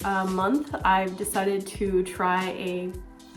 month, I've decided to try a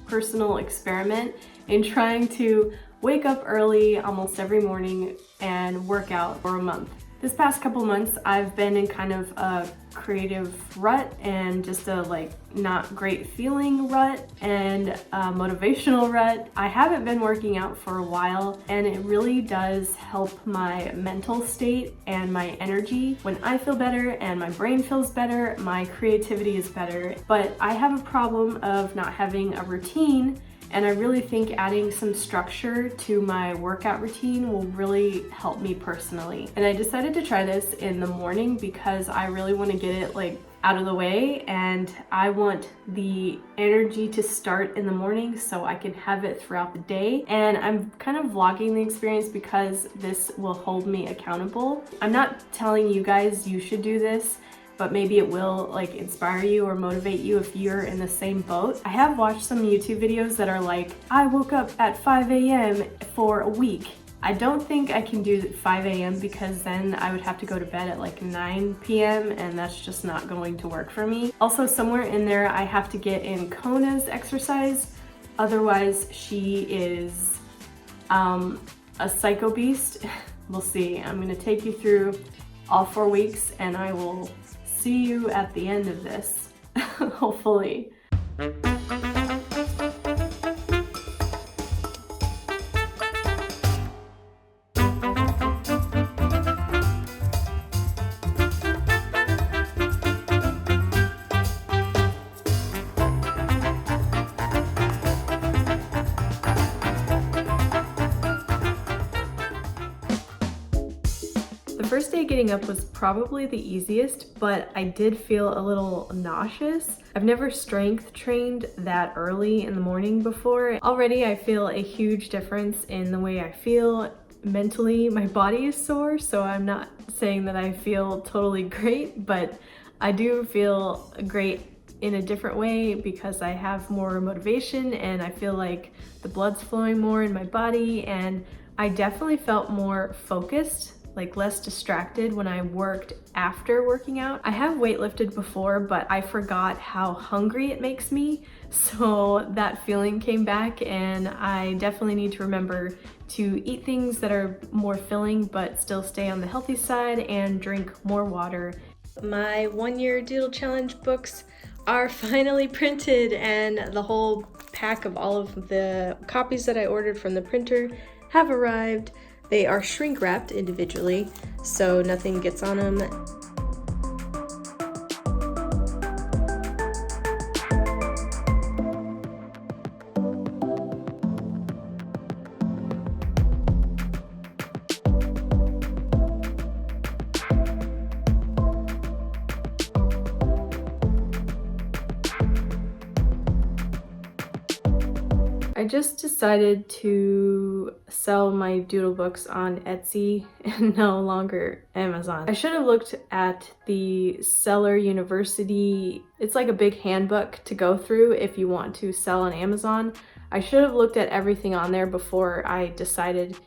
personal experiment in trying to wake up early almost every morning and work out for a month. This past couple months, I've been in kind of a creative rut and just a not great feeling rut and a motivational rut. I haven't been working out for a while, and it really does help my mental state and my energy. When I feel better and my brain feels better, my creativity is better. But I have a problem of not having a routine, and I really think adding some structure to my workout routine will really help me personally. And I decided to try this in the morning because I really want to get it out of the way, and I want the energy to start in the morning so I can have it throughout the day. And I'm kind of vlogging the experience because this will hold me accountable. I'm not telling you guys you should do this, but maybe it will inspire you or motivate you if you're in the same boat. I have watched some YouTube videos that are like, I woke up at 5 a.m. for a week. I don't think I can do 5 a.m. because then I would have to go to bed at 9 p.m. and that's just not going to work for me. Also, somewhere in there, I have to get in Kona's exercise. Otherwise, she is a psycho beast. We'll see. I'm gonna take you through all 4 weeks and I will see you at the end of this, hopefully. The first day getting up was probably the easiest, but I did feel a little nauseous. I've never strength trained that early in the morning before. Already I feel a huge difference in the way I feel mentally. My body is sore, so I'm not saying that I feel totally great, but I do feel great in a different way because I have more motivation and I feel like the blood's flowing more in my body, and I definitely felt more focused, less distracted when I worked after working out. I have weightlifted before, but I forgot how hungry it makes me. So that feeling came back, and I definitely need to remember to eat things that are more filling, but still stay on the healthy side and drink more water. My 1-year Doodle Challenge books are finally printed, and the whole pack of all of the copies that I ordered from the printer have arrived. They are shrink wrapped individually, so nothing gets on them. I just decided to sell my Doodle books on Etsy and no longer Amazon. I should have looked at the Seller University. It's like a big handbook to go through if you want to sell on Amazon. I should have looked at everything on there before I decided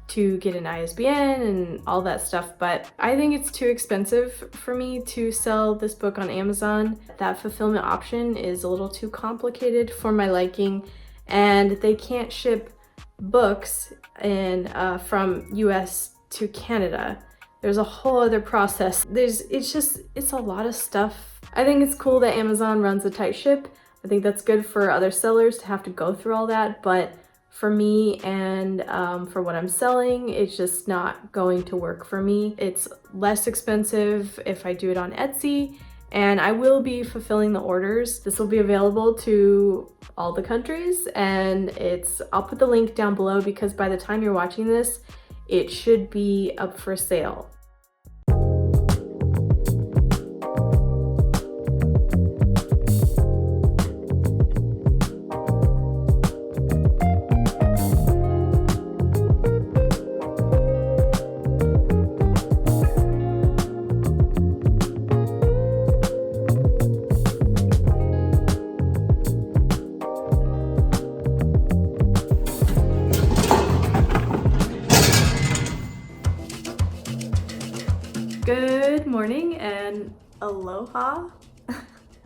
to get an ISBN and all that stuff, but I think it's too expensive for me to sell this book on Amazon. That fulfillment option is a little too complicated for my liking, and they can't ship books from US to Canada. There's a whole other process. It's a lot of stuff. I think it's cool that Amazon runs a tight ship. I think that's good for other sellers to have to go through all that, but for me and for what I'm selling, it's just not going to work for me. It's less expensive if I do it on Etsy, and I will be fulfilling the orders. This will be available to all the countries, and I'll put the link down below because by the time you're watching this, it should be up for sale. Good morning and aloha.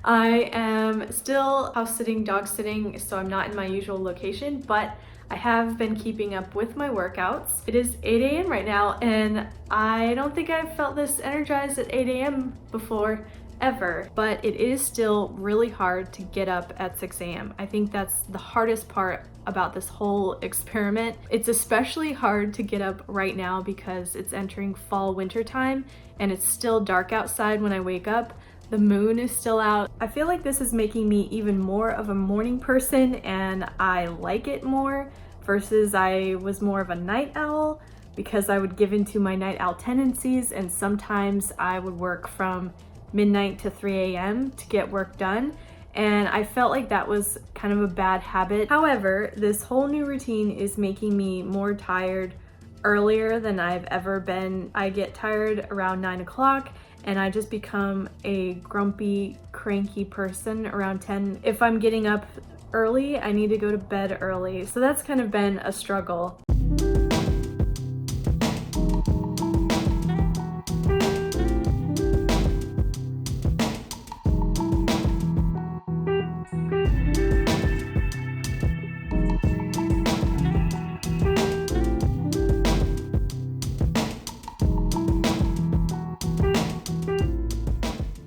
I am still house sitting, dog sitting, so I'm not in my usual location, but I have been keeping up with my workouts. It is 8 a.m. right now, and I don't think I've felt this energized at 8 a.m. before, ever, but it is still really hard to get up at 6 a.m. I think that's the hardest part about this whole experiment. It's especially hard to get up right now because it's entering fall winter time and it's still dark outside when I wake up. The moon is still out. I feel like this is making me even more of a morning person, and I like it more versus I was more of a night owl because I would give into my night owl tendencies, and sometimes I would work from midnight to 3 a.m. to get work done, and I felt like that was kind of a bad habit. However, this whole new routine is making me more tired earlier than I've ever been. I get tired around 9 o'clock and I just become a grumpy, cranky person around 10. If I'm getting up early, I need to go to bed early. So that's kind of been a struggle.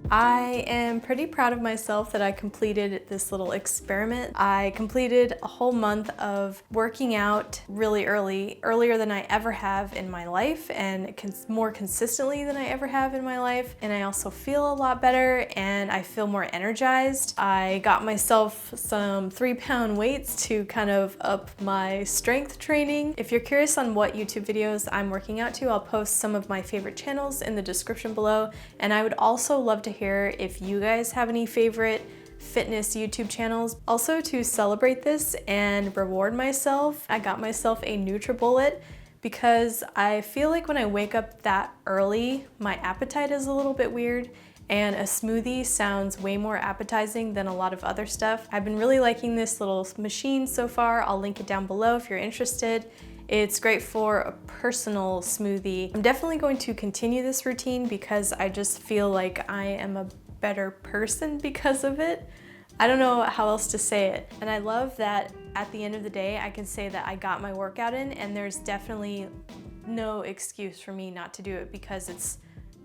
I am pretty proud of myself that I completed this little experiment. I completed a whole month of working out really earlier than I ever have in my life, and more consistently than I ever have in my life. And I also feel a lot better and I feel more energized. I got myself some 3-pound weights to kind of up my strength training. If you're curious on what YouTube videos I'm working out to, I'll post some of my favorite channels in the description below. And I would also love to hear if you guys have any favorite fitness YouTube channels. Also, to celebrate this and reward myself, I got myself a NutriBullet because I feel like when I wake up that early, my appetite is a little bit weird, and a smoothie sounds way more appetizing than a lot of other stuff. I've been really liking this little machine so far. I'll link it down below if you're interested. It's great for a personal smoothie. I'm definitely going to continue this routine because I just feel like I am a better person because of it. I don't know how else to say it. And I love that at the end of the day, I can say that I got my workout in, and there's definitely no excuse for me not to do it because it's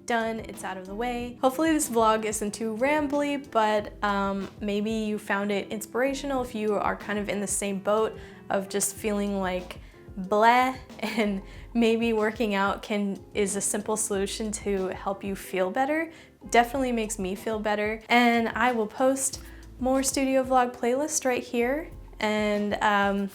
done, it's out of the way. Hopefully this vlog isn't too rambly, but maybe you found it inspirational if you are kind of in the same boat of just feeling like blah, and maybe working out is a simple solution to help you feel better. Definitely makes me feel better. And I will post more studio vlog playlists right here, and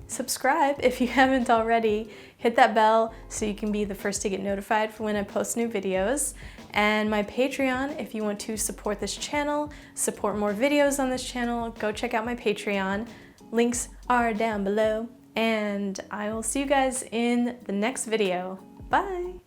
subscribe if you haven't already. Hit that bell so you can be the first to get notified for when I post new videos. And my Patreon, if you want to support this channel, support more videos on this channel, go check out my Patreon. Links are down below. And I will see you guys in the next video. Bye!